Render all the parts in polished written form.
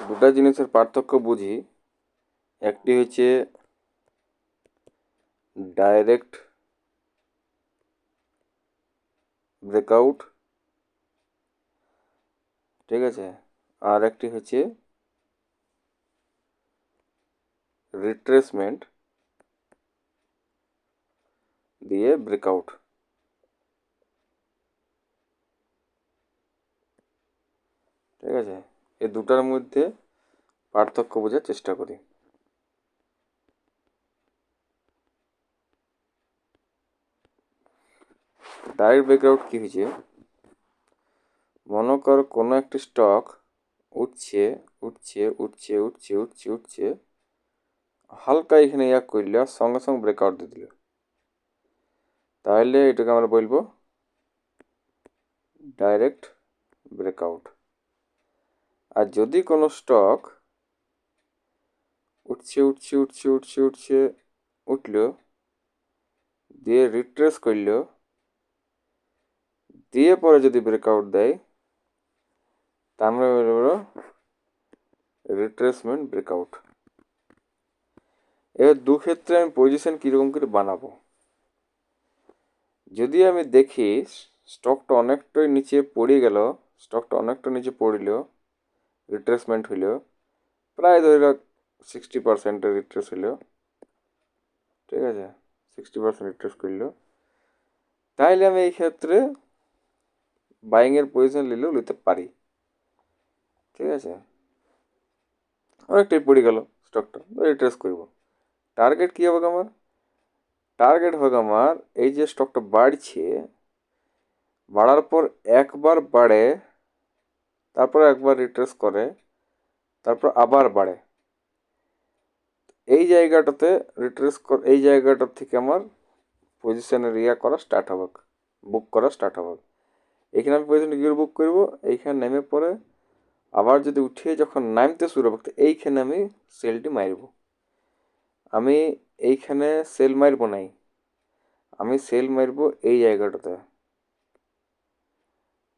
দুটা জিনিসের পার্থক্য বুঝি। একটি হচ্ছে ডাইরেক্ট ব্রেকআউট, ঠিক আছে, আর একটি হচ্ছে রিট্রেসমেন্ট দিয়ে ব্রেকআউট। ঠিক আছে, এই দুটার মধ্যে পার্থক্য বোঝার চেষ্টা করি। ডাইরেক্ট ব্রেকআউট কি হয়েছে, মনে কর কোনো একটি স্টক উঠছে উঠছে উঠছে উঠছে উঠছে উঠছে, হালকা এখানে ইয়া করলে সঙ্গে সঙ্গে ব্রেকআউট দিয়ে দিল, তাহলে এটাকে আমরা বলবো ডাইরেক্ট ব্রেকআউট। আর যদি কোনো স্টক উঠছে উঠছে উঠছে উঠছে উঠছে উঠল, দিয়ে রিট্রেস করল, দিয়ে পরে যদি ব্রেকআউট দেয়, তা আমরা বলবো রিট্রেসমেন্ট ব্রেকআউট। এবার দু ক্ষেত্রে আমি পজিশন কীরকম করে বানাবো। যদি আমি দেখি স্টকটা অনেকটাই নিচে পড়ে গেল, স্টকটা অনেকটা নিচে পড়ল, রিট্রেসমেন্ট হইল, প্রায় ধরে রাখ 60% রিট্রেস হইল, ঠিক আছে, 60% রিট্রেস করলো, তাইলে আমি এই ক্ষেত্রে বাইংয়ের পজিশন নিলেও নিতে পারি। ঠিক আছে, অনেকটাই পড়ে গেল স্টকটা, রিট্রেস করব। টার্গেট কী হবে আমার, টার্গেট হবে আমার এই যে স্টকটা বাড়ছে, বাড়ার পর একবার বাড়ে, তারপর একবার রিট্রেস করে, তারপর আবার বাড়ে, এই জায়গাটাতে রিট্রেস এই জায়গাটার থেকে আমার পজিশনের ইয়া করা স্টার্ট হবে, বুক করা স্টার্ট হবে। এইখানে আমি পজিশনে গিয়ে বুক করবো, এইখানে নেমে পরে আবার যদি উঠে যখন নামতে শুরু হবে, এইখানে আমি সেলটি মারব। আমি এইখানে সেল মারব নাই, আমি সেল মারব এই জায়গাটাতে।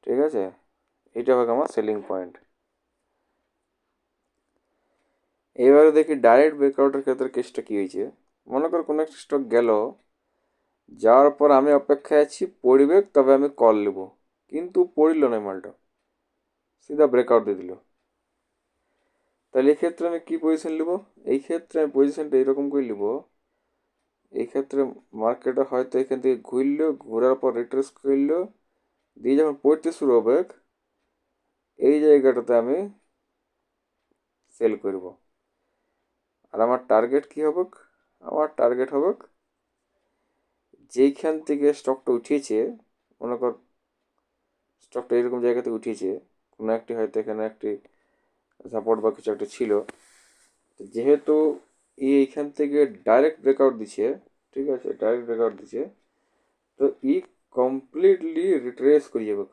ঠিক আছে, এইটা হবে আমার সেলিং পয়েন্ট। এবারে দেখি ডাইরেক্ট ব্রেকআউটের ক্ষেত্রে কেসটা কী হয়েছে। মনে কর কোনো একটা স্টক গেল, যাওয়ার পর আমি অপেক্ষায় আছি পড়বে, তবে আমি কল নেব, কিন্তু পড়ল না মালটা, সিধা ব্রেকআউট দিয়ে দিল। তাহলে এই ক্ষেত্রে আমি কী পজিশন নেব, এই ক্ষেত্রে আমি পজিশনটা এরকম করে নেব। এই ক্ষেত্রে মার্কেটে হয়তো এখান থেকে ঘুরলো, ঘোরার পর রিট্রেস করলো, দিয়ে যখন পড়তে শুরু হবে, এই জায়গাটাতে আমি সেল করব। আর আমার টার্গেট কী হবে, আমার টার্গেট হবে যেইখান থেকে স্টকটা উঠিয়েছে, মনে কর স্টকটা এরকম জায়গাতে উঠিয়েছে, কোনো একটি হয়তো এখানে একটি সাপোর্ট বা কিছু একটা ছিল, যেহেতু এইখান থেকে ডাইরেক্ট ব্রেকআউট দিচ্ছে, ঠিক আছে, ডাইরেক্ট ব্রেকআউট দিচ্ছে, তো কমপ্লিটলি রিট্রেস করে যাবে,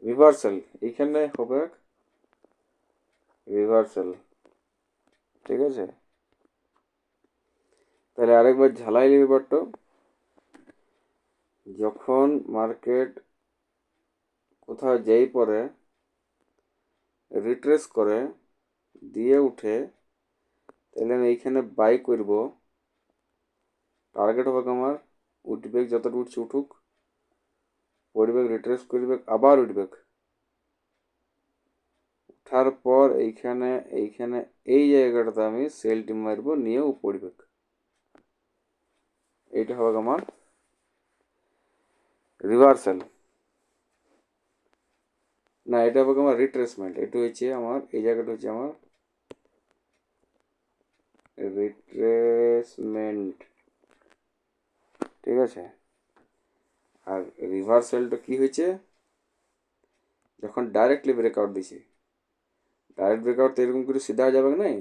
রিভার্সাল এইখানে হবে, রিভার্সাল। ঠিক আছে, তাহলে আরেকবার ঝালাই ব্যাপারটা। যখন মার্কেট কোথাও যেই পরে রিট্রেস করে দিয়ে উঠে, তাহলে আমি এইখানে বাই করব। টার্গেট হবে আমার উঠবে, যতটা উঠছে উঠুক, পড়বে, রিট্রেস করবে, আবার উঠবে, উঠার পর এইখানে এইখানে এই জায়গাটাতে আমি সেলটি মারব, নিয়েও পড়বে। এইটা হবে আমার রিভার্সাল, না এটা হবে আমার রিট্রেসমেন্ট। এটা হচ্ছে আমার এই জায়গাটা হচ্ছে আমার রিট্রেসমেন্ট। ঠিক আছে, আর রিভার্সালটা কি হয়েছে, যখন ডাইরেক্টলি ব্রেকআউট দিছে, ডাইরেক্ট ব্রেকআউট তো এরকম করে সিধা যাবে নাই,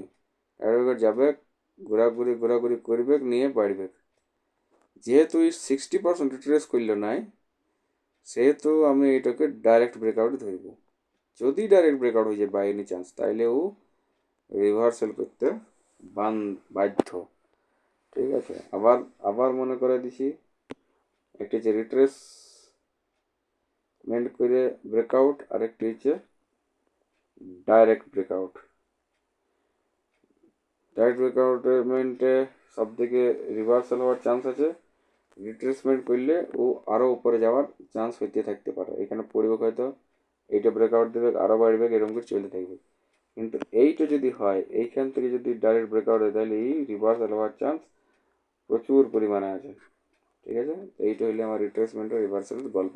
ডাইরেক্ট ব্রেকআউট যাবে, ঘোরাঘুরি ঘোরাঘুরি করবে, নিয়ে বাড়বে। যেহেতু 60% রিট্রেস করল নাই, সেহেতু আমি এটাকে ডাইরেক্ট ব্রেকআউট ধরব। যদি ডাইরেক্ট ব্রেকআউট হয়ে যায় বাই এনি চান্স, তাইলে ও রিভার্সাল করতে বাধ্য। ঠিক আছে, আবার আবার মনে করে দিছি, একটি হচ্ছে রিট্রেসমেন্ট করে ব্রেকআউট, আর একটি হচ্ছে ডাইরেক্ট ব্রেকআউট। ডাইরেক্ট ব্রেকআউটমেন্টে সব থেকে রিভার্সাল হওয়ার চান্স আছে, রিট্রেসমেন্ট করলে ও আরও উপরে যাওয়ার চান্স হইতে থাকতে পারে। এখানে পরিবেক হয়তো এইটা ব্রেকআউট দেবে, আরও বাড়বে, এরকম করে চলতে থাকবে। কিন্তু এইটা যদি হয়, এইখান থেকে যদি ডাইরেক্ট ব্রেকআউট হয়, তাহলে এই রিভার্সাল হওয়ার চান্স প্রচুর পরিমাণে আছে। ঠিক আছে, এইটা হইলে আমার রিট্রেসমেন্ট ও রিভার্সালের গল্প।